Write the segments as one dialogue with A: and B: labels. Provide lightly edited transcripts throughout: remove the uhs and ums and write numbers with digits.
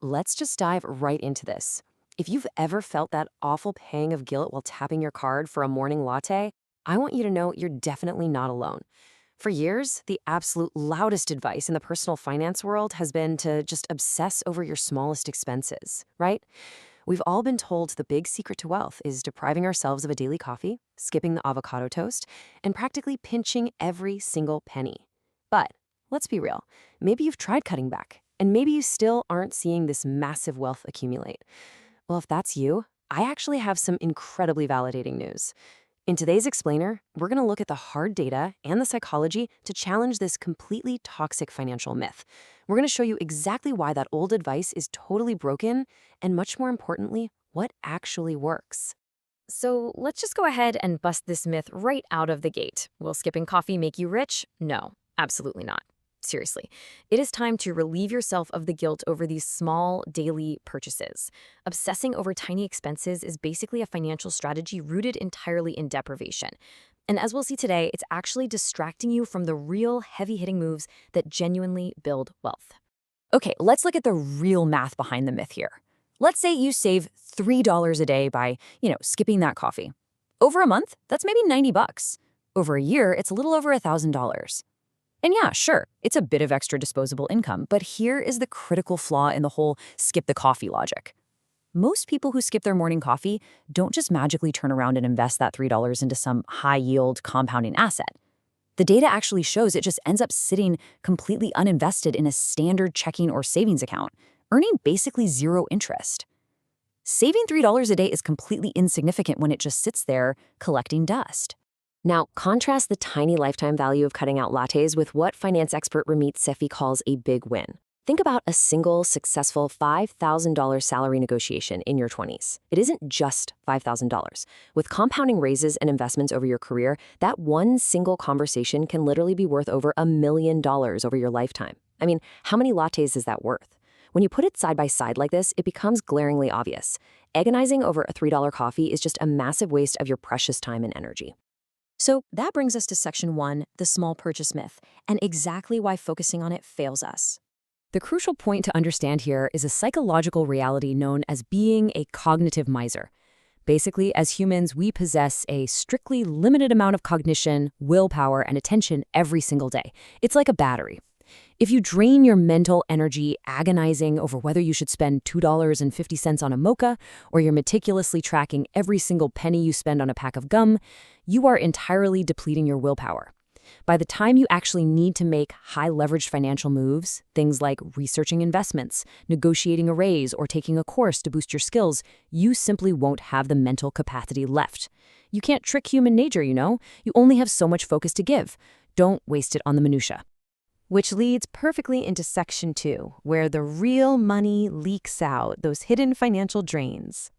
A: Let's just dive right into this. If you've ever felt that awful pang of guilt while tapping your card for a morning latte, I want you to know you're definitely not alone. For years, the absolute loudest advice in the personal finance world has been to just obsess over your smallest expenses, right? We've all been told the big secret to wealth is depriving ourselves of a daily coffee, skipping the avocado toast, and practically pinching every single penny. But let's be real, maybe you've tried cutting back, and maybe you still aren't seeing this massive wealth accumulate. Well, if that's you, I actually have some incredibly validating news. In today's Explainer, we're going to look at the hard data and the psychology to challenge this completely toxic financial myth. We're going to show you exactly why that old advice is totally broken, and much more importantly, what actually works. So let's just go ahead and bust this myth right out of the gate. Will skipping coffee make you rich? No, absolutely not. Seriously, it is time to relieve yourself of the guilt over these small daily purchases. Obsessing over tiny expenses is basically a financial strategy rooted entirely in deprivation. And as we'll see today, it's actually distracting you from the real heavy-hitting moves that genuinely build wealth. Okay, let's look at the real math behind the myth here. Let's say you save $3 a day by, skipping that coffee. Over a month, that's maybe 90 bucks. Over a year, it's a little over $1,000. And yeah, sure, it's a bit of extra disposable income, but here is the critical flaw in the whole skip the coffee logic. Most people who skip their morning coffee don't just magically turn around and invest that $3 into some high-yield compounding asset. The data actually shows it just ends up sitting completely uninvested in a standard checking or savings account, earning basically zero interest. Saving $3 a day is completely insignificant when it just sits there collecting dust. Now, contrast the tiny lifetime value of cutting out lattes with what finance expert Ramit Sethi calls a big win. Think about a single, successful $5,000 salary negotiation in your 20s. It isn't just $5,000. With compounding raises and investments over your career, that one single conversation can literally be worth over $1 million over your lifetime. I mean, how many lattes is that worth? When you put it side by side like this, it becomes glaringly obvious. Agonizing over a $3 coffee is just a massive waste of your precious time and energy. So that brings us to section 1, the small purchase myth, and exactly why focusing on it fails us. The crucial point to understand here is a psychological reality known as being a cognitive miser. Basically, as humans, we possess a strictly limited amount of cognition, willpower, and attention every single day. It's like a battery. If you drain your mental energy agonizing over whether you should spend $2.50 on a mocha, or you're meticulously tracking every single penny you spend on a pack of gum, you are entirely depleting your willpower. By the time you actually need to make high-leveraged financial moves, things like researching investments, negotiating a raise, or taking a course to boost your skills, you simply won't have the mental capacity left. You can't trick human nature, You only have so much focus to give. Don't waste it on the minutia. Which leads perfectly into section 2, where the real money leaks out, those hidden financial drains.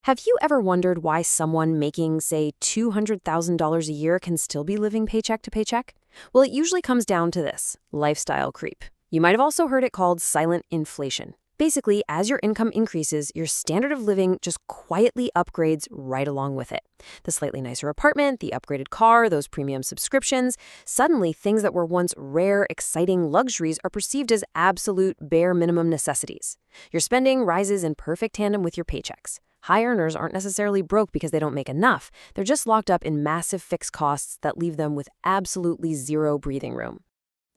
A: Have you ever wondered why someone making, say, $200,000 a year can still be living paycheck to paycheck? Well, it usually comes down to this: lifestyle creep. You might have also heard it called silent inflation. Basically, as your income increases, your standard of living just quietly upgrades right along with it. The slightly nicer apartment, the upgraded car, those premium subscriptions. Suddenly, things that were once rare, exciting luxuries are perceived as absolute bare minimum necessities. Your spending rises in perfect tandem with your paychecks. High earners aren't necessarily broke because they don't make enough. They're just locked up in massive fixed costs that leave them with absolutely zero breathing room.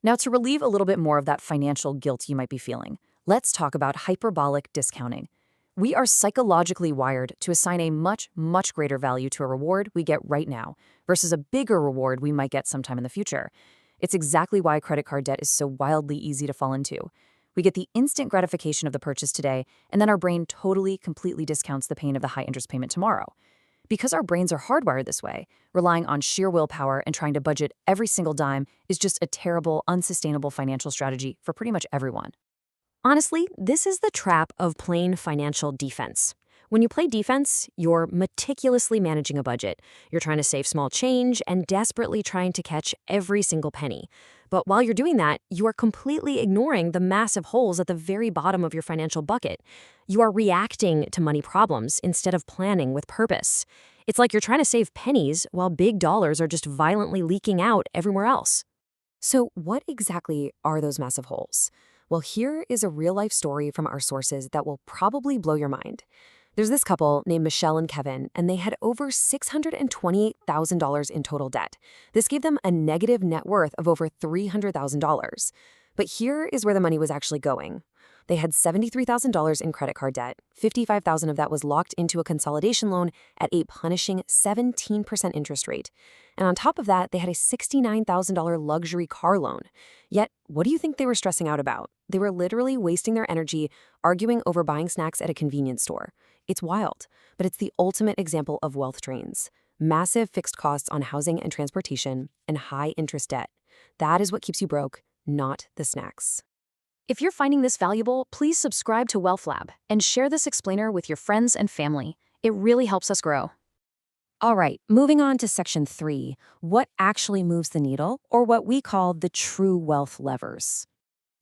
A: Now, to relieve a little bit more of that financial guilt you might be feeling, let's talk about hyperbolic discounting. We are psychologically wired to assign a much, much greater value to a reward we get right now versus a bigger reward we might get sometime in the future. It's exactly why credit card debt is so wildly easy to fall into. We get the instant gratification of the purchase today, and then our brain totally, completely discounts the pain of the high interest payment tomorrow. Because our brains are hardwired this way, relying on sheer willpower and trying to budget every single dime is just a terrible, unsustainable financial strategy for pretty much everyone. Honestly, this is the trap of plain financial defense. When you play defense, you're meticulously managing a budget. You're trying to save small change and desperately trying to catch every single penny. But while you're doing that, you are completely ignoring the massive holes at the very bottom of your financial bucket. You are reacting to money problems instead of planning with purpose. It's like you're trying to save pennies while big dollars are just violently leaking out everywhere else. So what exactly are those massive holes? Well, here is a real-life story from our sources that will probably blow your mind. There's this couple named Michelle and Kevin, and they had over $628,000 in total debt. This gave them a negative net worth of over $300,000. But here is where the money was actually going. They had $73,000 in credit card debt. $55,000 of that was locked into a consolidation loan at a punishing 17% interest rate. And on top of that, they had a $69,000 luxury car loan. Yet, what do you think they were stressing out about? They were literally wasting their energy arguing over buying snacks at a convenience store. It's wild, but it's the ultimate example of wealth drains. Massive fixed costs on housing and transportation, and high interest debt. That is what keeps you broke, not the snacks.
B: If you're finding this valuable, please subscribe to Wealth Lab and share this explainer with your friends and family. It really helps us grow.
A: All right, moving on to section 3, what actually moves the needle, or what we call the true wealth levers.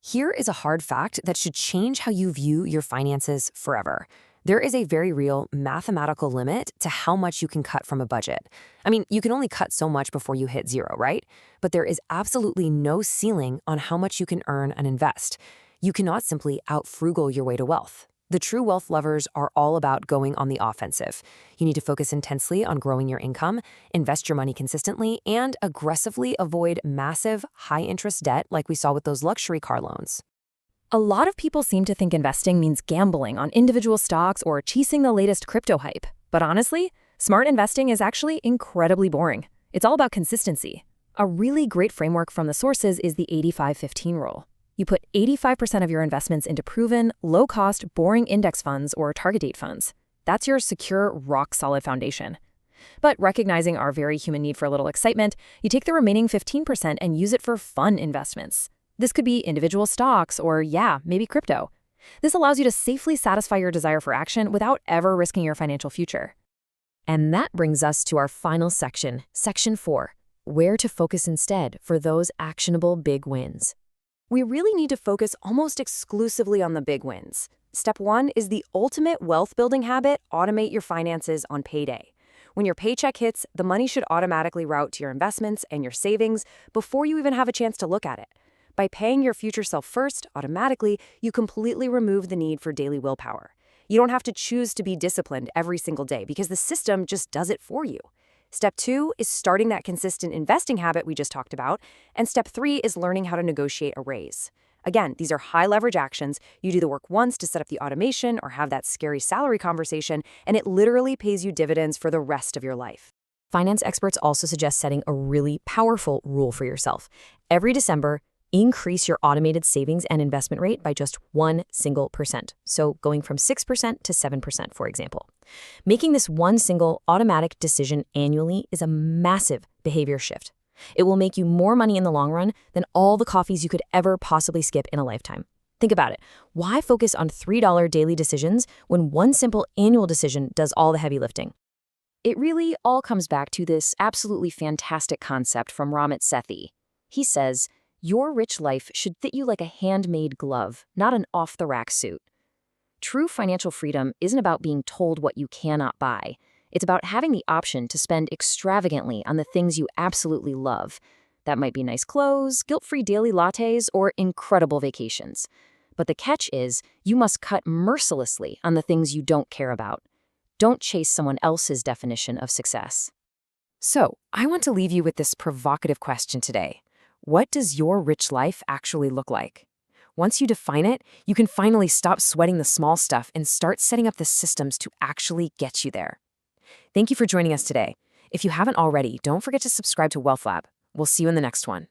A: Here is a hard fact that should change how you view your finances forever. There is a very real mathematical limit to how much you can cut from a budget. I mean, you can only cut so much before you hit zero, right? But there is absolutely no ceiling on how much you can earn and invest. You cannot simply out-frugal your way to wealth. The true wealth levers are all about going on the offensive. You need to focus intensely on growing your income, invest your money consistently, and aggressively avoid massive, high-interest debt like we saw with those luxury car loans.
B: A lot of people seem to think investing means gambling on individual stocks or chasing the latest crypto hype. But honestly, smart investing is actually incredibly boring. It's all about consistency. A really great framework from the sources is the 85-15 rule. You put 85% of your investments into proven, low-cost, boring index funds or target date funds. That's your secure, rock-solid foundation. But recognizing our very human need for a little excitement, you take the remaining 15% and use it for fun investments. This could be individual stocks or, maybe crypto. This allows you to safely satisfy your desire for action without ever risking your financial future.
A: And that brings us to our final section, section 4, where to focus instead for those actionable big wins. We really need to focus almost exclusively on the big wins. Step 1 is the ultimate wealth-building habit: automate your finances on payday. When your paycheck hits, the money should automatically route to your investments and your savings before you even have a chance to look at it. By paying your future self first, automatically, you completely remove the need for daily willpower. You don't have to choose to be disciplined every single day because the system just does it for you. Step 2 is starting that consistent investing habit we just talked about, and step 3 is learning how to negotiate a raise. Again, these are high-leverage actions. You do the work once to set up the automation or have that scary salary conversation, and it literally pays you dividends for the rest of your life. Finance experts also suggest setting a really powerful rule for yourself. Every December, increase your automated savings and investment rate by just 1%. So going from 6% to 7%, for example. Making this one single automatic decision annually is a massive behavior shift. It will make you more money in the long run than all the coffees you could ever possibly skip in a lifetime. Think about it. Why focus on $3 daily decisions when one simple annual decision does all the heavy lifting?
B: It really all comes back to this absolutely fantastic concept from Ramit Sethi. He says, your rich life should fit you like a handmade glove, not an off-the-rack suit. True financial freedom isn't about being told what you cannot buy. It's about having the option to spend extravagantly on the things you absolutely love. That might be nice clothes, guilt-free daily lattes, or incredible vacations. But the catch is, you must cut mercilessly on the things you don't care about. Don't chase someone else's definition of success.
A: So, I want to leave you with this provocative question today. What does your rich life actually look like? Once you define it, you can finally stop sweating the small stuff and start setting up the systems to actually get you there. Thank you for joining us today. If you haven't already, don't forget to subscribe to Wealth Lab. We'll see you in the next one.